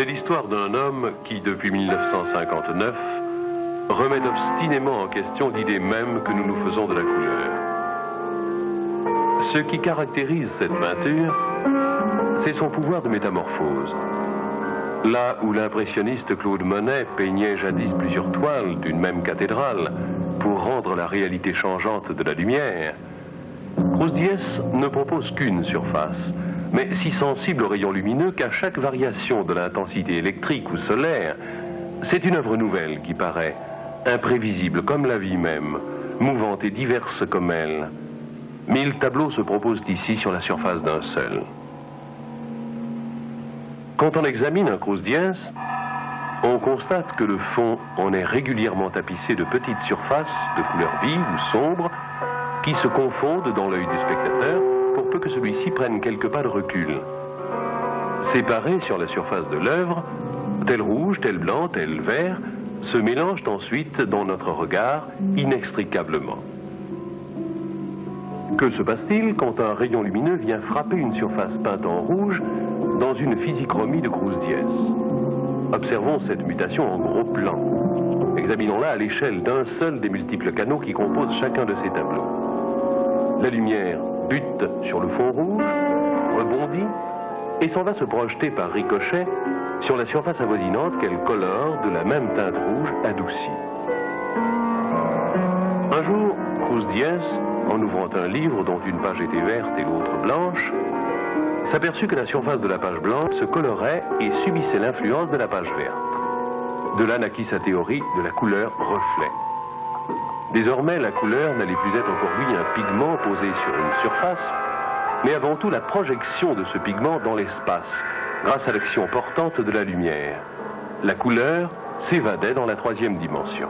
C'est l'histoire d'un homme qui, depuis 1959, remet obstinément en question l'idée même que nous nous faisons de la couleur. Ce qui caractérise cette peinture, c'est son pouvoir de métamorphose. Là où l'impressionniste Claude Monet peignait jadis plusieurs toiles d'une même cathédrale pour rendre la réalité changeante de la lumière, Grosdiès ne propose qu'une surface, mais si sensible aux rayons lumineux qu'à chaque variation de l'intensité électrique ou solaire, c'est une œuvre nouvelle qui paraît, imprévisible comme la vie même, mouvante et diverse comme elle. 1000 tableaux se proposent ici sur la surface d'un seul. Quand on examine un Grosdiès, on constate que le fond en est régulièrement tapissé de petites surfaces de couleurs vives ou sombres qui se confondent dans l'œil du spectateur pour peu que celui-ci prenne quelques pas de recul. Séparés sur la surface de l'œuvre, tel rouge, tel blanc, tel vert, se mélangent ensuite dans notre regard inextricablement. Que se passe-t-il quand un rayon lumineux vient frapper une surface peinte en rouge dans une physiochromie de Grosdiès? Observons cette mutation en gros plan. Examinons-la à l'échelle d'un seul des multiples canaux qui composent chacun de ces tableaux. La lumière bute sur le fond rouge, rebondit et s'en va se projeter par ricochet sur la surface avoisinante qu'elle colore de la même teinte rouge adoucie. Un jour, Grosdiès, en ouvrant un livre dont une page était verte et l'autre blanche, s'aperçut que la surface de la page blanche se colorait et subissait l'influence de la page verte. De là naquit sa théorie de la couleur reflet. Désormais, la couleur n'allait plus être pour lui un pigment posé sur une surface, mais avant tout la projection de ce pigment dans l'espace, grâce à l'action portante de la lumière. La couleur s'évadait dans la troisième dimension.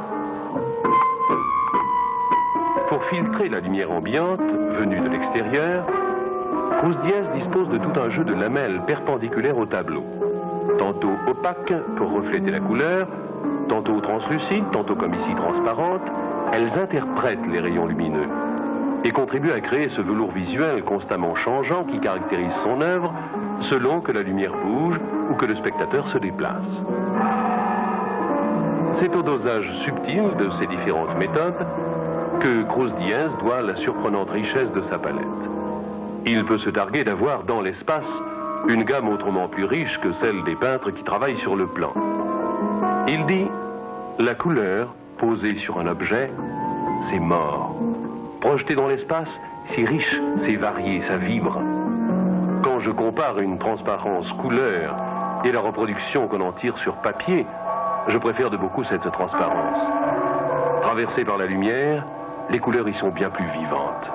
Pour filtrer la lumière ambiante, venue de l'extérieur, Grosdiès dispose de tout un jeu de lamelles perpendiculaires au tableau. Tantôt opaques pour refléter la couleur, tantôt translucides, tantôt comme ici transparentes, elles interprètent les rayons lumineux et contribuent à créer ce velours visuel constamment changeant qui caractérise son œuvre selon que la lumière bouge ou que le spectateur se déplace. C'est au dosage subtil de ces différentes méthodes que Grosdiès doit la surprenante richesse de sa palette. Il peut se targuer d'avoir dans l'espace une gamme autrement plus riche que celle des peintres qui travaillent sur le plan. Il dit « La couleur, posée sur un objet, c'est mort. Projetée dans l'espace, c'est riche, c'est varié, ça vibre. Quand je compare une transparence couleur et la reproduction qu'on en tire sur papier, je préfère de beaucoup cette transparence. Traversée par la lumière, les couleurs y sont bien plus vivantes. »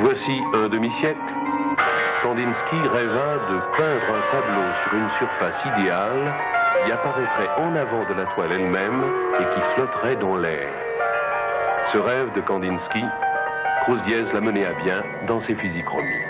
Voici un demi-siècle, Kandinsky rêva de peindre un tableau sur une surface idéale qui apparaîtrait en avant de la toile elle-même et qui flotterait dans l'air. Ce rêve de Kandinsky, Crouzdiez l'a mené à bien dans ses physichromies.